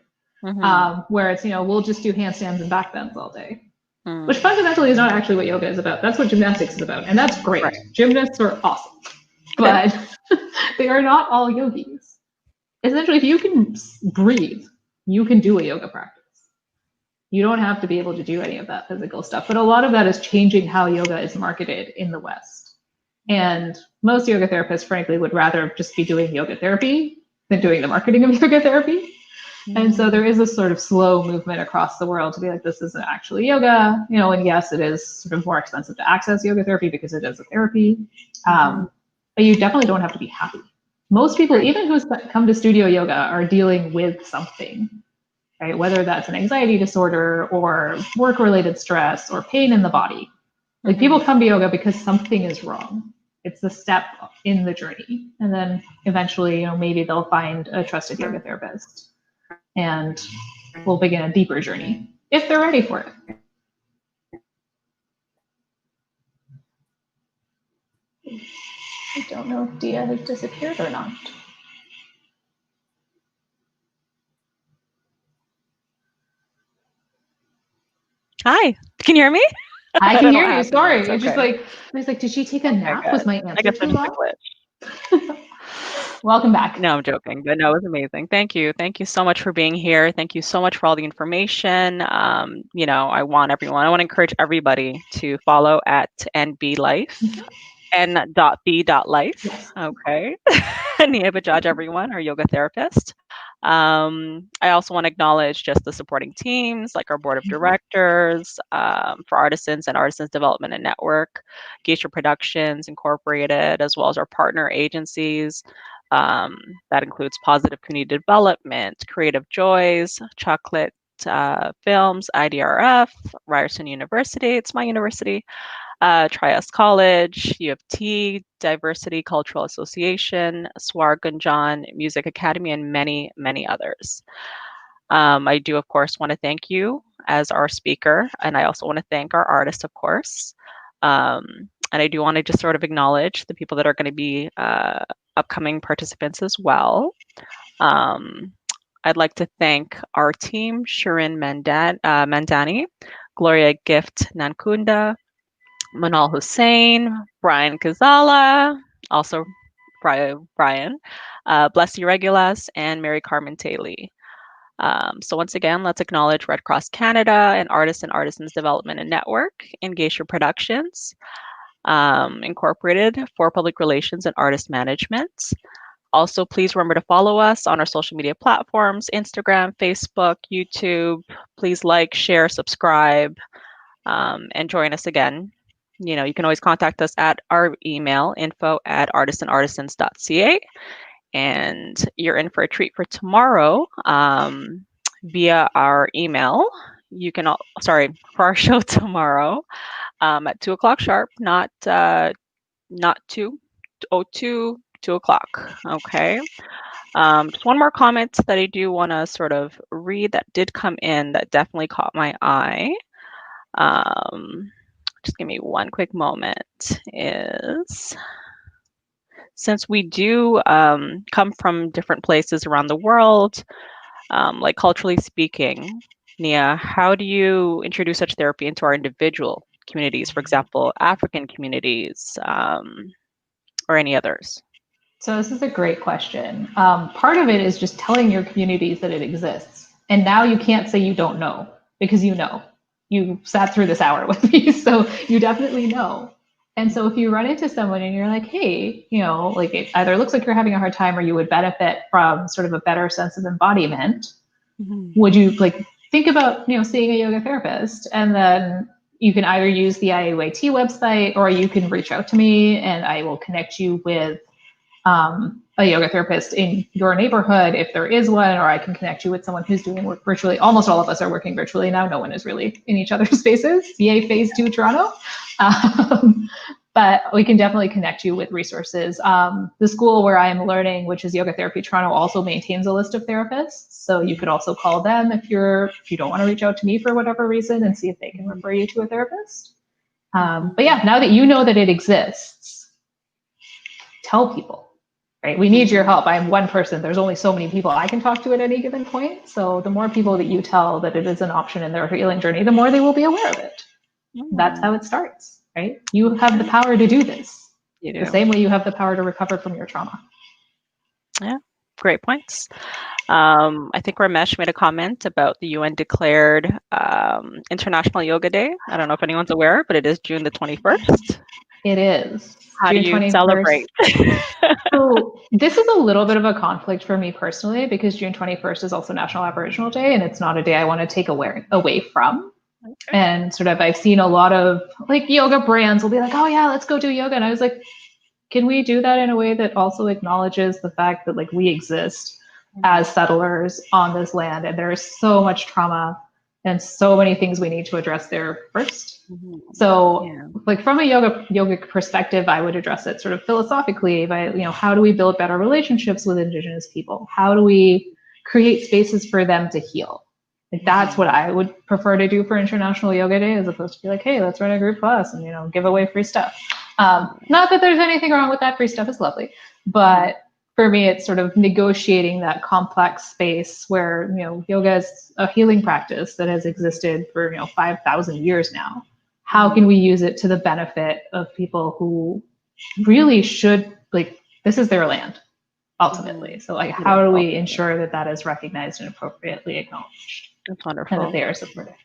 where it's, we'll just do handstands and back bends all day, which fundamentally is not actually what yoga is about. That's what gymnastics is about. And that's great. Right. Gymnasts are awesome, but they are not all yogis. Essentially, if you can breathe, you can do a yoga practice. You don't have to be able to do any of that physical stuff, but a lot of that is changing how yoga is marketed in the West. And most yoga therapists, frankly, would rather just be doing yoga therapy than doing the marketing of yoga therapy. And so there is a sort of slow movement across the world to be like, this isn't actually yoga, and yes, it is sort of more expensive to access yoga therapy because it is a therapy. But you definitely don't have to be happy. Most people, even who come to studio yoga, are dealing with something, right? Whether that's an anxiety disorder or work-related stress or pain in the body. Like people come to yoga because something is wrong. It's the step in the journey. And then eventually, maybe they'll find a trusted yoga therapist and we'll begin a deeper journey if they're ready for it. I don't know if Dia has disappeared or not. Hi, can you hear me? I can hear you. Sorry. It's just like, I was like, did she take a nap? Was my answer I guess too I'm just long? a glitch. Welcome back. No, I'm joking, but no, it was amazing. Thank you. Thank you so much for being here. Thank you so much for all the information. I want to encourage everybody to follow at nblife, n.b.life. Yes. Okay. Nia Bajaj, everyone, our yoga therapist. I also want to acknowledge just the supporting teams, like our board of directors, for Artisans and Artisans Development and Network, Geisha Productions Incorporated, as well as our partner agencies. That includes Positive Community Development, Creative Joys, Chocolate Films, IDRF, Ryerson University, it's my university, Trias College, U of T, Diversity Cultural Association, Swar Gunjan Music Academy, and many, many others. I do, of course, want to thank you as our speaker, and I also want to thank our artists, of course. And I do want to just sort of acknowledge the people that are going to be upcoming participants as well. I'd like to thank our team, Shirin Mandani, Gloria Gift Nankunda, Manal Hussain, Brian Kazala, also Brian, Blessy Regulas, and Mary Carmen Taylor. So once again, let's acknowledge Red Cross Canada and Artists and Artisans Development and Network, Geisha Productions, Incorporated for Public Relations and Artist Management. Also, please remember to follow us on our social media platforms, Instagram, Facebook, YouTube. Please like, share, subscribe, and join us again. You can always contact us at our email, info@artisandartisans.ca. And you're in for a treat for tomorrow via our email. For our show tomorrow at 2 o'clock sharp, not 2:02, 2 o'clock. Okay. Just one more comment that I do want to sort of read that did come in that definitely caught my eye. Just give me one quick moment. since we do come from different places around the world, like culturally speaking, Nia, how do you introduce such therapy into our individual communities, for example, African communities, or any others? So this is a great question. Part of it is just telling your communities that it exists. And now you can't say you don't know, because you know. You sat through this hour with me, so you definitely know. And so if you run into someone and you're like, hey, like it either looks like you're having a hard time or you would benefit from sort of a better sense of embodiment, would you think about, seeing a yoga therapist? And then you can either use the IAYT website, or you can reach out to me and I will connect you with a yoga therapist in your neighborhood if there is one, or I can connect you with someone who's doing work virtually. Almost all of us are working virtually now. No one is really in each other's spaces. Yay, phase 2 Toronto. But we can definitely connect you with resources. The school where I am learning, which is Yoga Therapy Toronto, also maintains a list of therapists. So you could also call them if you don't want to reach out to me for whatever reason, and see if they can refer you to a therapist. But yeah, now that you know that it exists, tell people. Right? We need your help. I'm one person. There's only so many people I can talk to at any given point. So the more people that you tell that it is an option in their healing journey, the more they will be aware of it. That's how it starts, right? You have the power to do this. You do. The same way you have the power to recover from your trauma. Yeah, great points. I think Ramesh made a comment about the UN declared International Yoga Day. I don't know if anyone's aware, but it is June the 21st. It is. How June do you 21st. Celebrate? So this is a little bit of a conflict for me personally, because June 21st is also National Aboriginal Day, and it's not a day I want to take away from. Okay. And sort of I've seen a lot of yoga brands will be like, oh yeah, let's go do yoga. And I was like, can we do that in a way that also acknowledges the fact that we exist as settlers on this land, and there is so much trauma and so many things we need to address there first. So from a yogic perspective, I would address it sort of philosophically by, how do we build better relationships with Indigenous people? How do we create spaces for them to heal? That's what I would prefer to do for International Yoga Day, as opposed to be like, hey, let's run a group class and, give away free stuff. Not that there's anything wrong with that. Free stuff is lovely. But for me, it's sort of negotiating that complex space where, yoga is a healing practice that has existed for, 5,000 years now. How can we use it to the benefit of people who really should, this is their land, ultimately. So how do we ensure that that is recognized and appropriately acknowledged? That's wonderful. And that they are supported.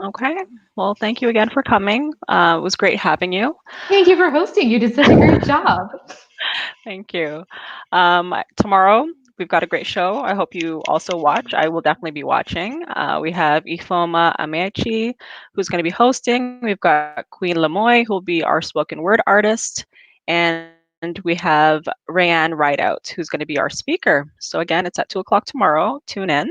Okay. Well, thank you again for coming. It was great having you. Thank you for hosting. You did such a great job. Thank you. Tomorrow, we've got a great show. I hope you also watch. I will definitely be watching. We have Ifoma Amechi, who's going to be hosting. We've got Queen Lemoy, who will be our spoken word artist. And we have Rayanne Rideout, who's going to be our speaker. So again, it's at 2:00 tomorrow. Tune in.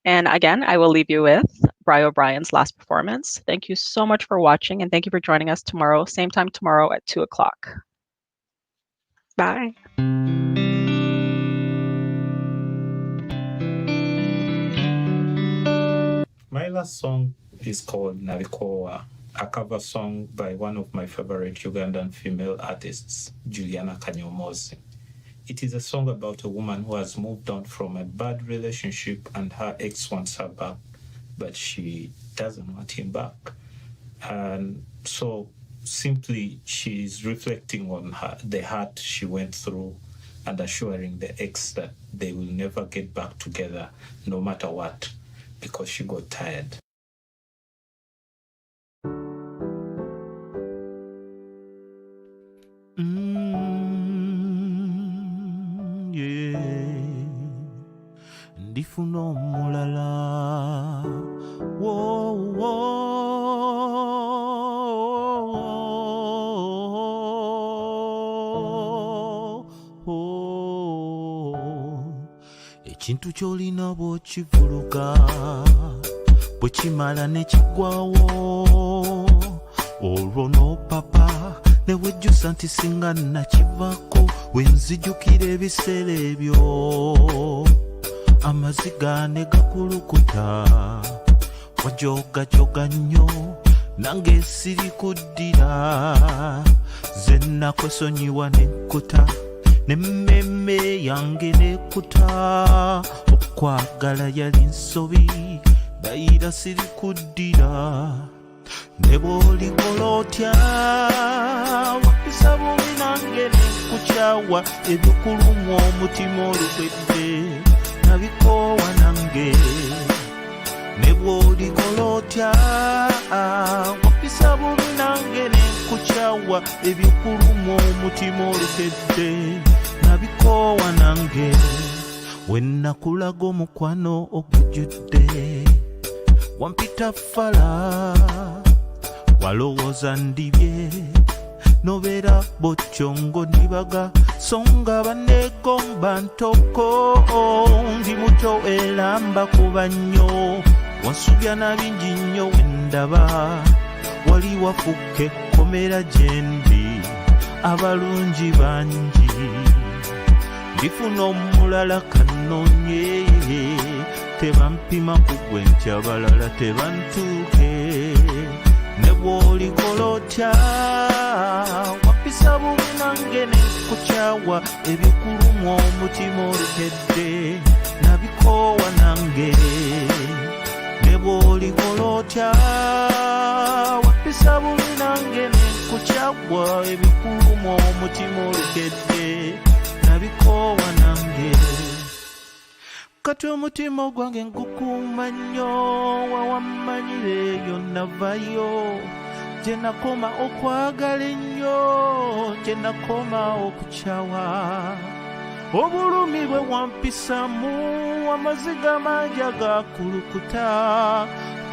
And again, I will leave you with Bri O'Brien's last performance. Thank you so much for watching, and thank you for joining us tomorrow, same time tomorrow at 2:00. Bye. My last song is called Nabikowa, a cover song by one of my favorite Ugandan female artists, Juliana Kanyomozi. It is a song about a woman who has moved on from a bad relationship and her ex wants her back, but she doesn't want him back. And so simply she's reflecting on the hurt she went through and assuring the ex that they will never get back together no matter what, because she got tired. Ndifuna omulala ekintu ky'olina bw'okivuluga bwe kimala ne kigwawo olwo n'opapa ne wejjusa nti singa nakivaako wenzijukira ebiseera ebyo amaziga ne gakulukuta wajogajoga nnyo nange siri kuddira ze nakwesonyiwa n'enkuta n'emmeme yange nekuta okwagala yali nsobi dayira sirikuddira ne bw'olikola otya wapisa bubi nange nekukyawa ebikuluma omutima olukwedde nabikoowa nange ne bw'olikola otya wapisa bubi nange nekukyawa ebikuluma omutima olukedde nabikoowa nange wennakulaga omukwano ogujjudde wampita fala walowooza ndibye nobeera botyongo ndibaga songa banegomba ntoko ndi muto eramba kuba nnyo wansubya na bingi nnyo wendaba wali wafuka ekkomera gyendi abalungi bangi ndifuna omulala kanonye tebampima kugwe nti abalala tebantuuke ne bw'olikola otya wapisa bubi nange nekukyawa ebikuluma omutima olukedde nabikoowa nange ne bw'olikola otya wapisa bubi nange nekukyawa ebikuluma omutima olukedde nabikoowa nange kati omutima gwange ngukuuma nnyo wawammanyire eyo navayo gye nakoma okwagala ennyo gye nakoma okukyawa obulumi bwe wampisamu amaziga mangi agakulukuta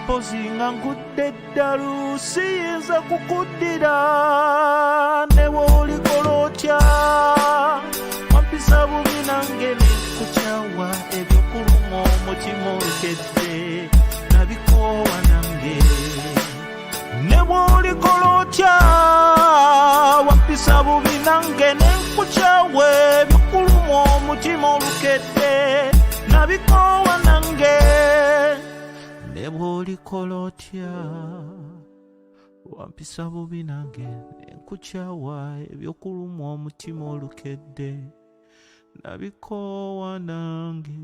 mpozi nga ngudde eddalu siyinza kukuddira ne bw'olikola otya wampisa bubi nange nekukyawa ebyokuluma omutima olukedde nabikoowa nange ne bw'olikola otya wampisa bubi nange nekukyawa ebyokuluma omutima olukedde nabikoowa nange ne bw'olikola otya wampisa bubi nange nekukyawa ebyokuluma omutima olukedde nabikoowa nange.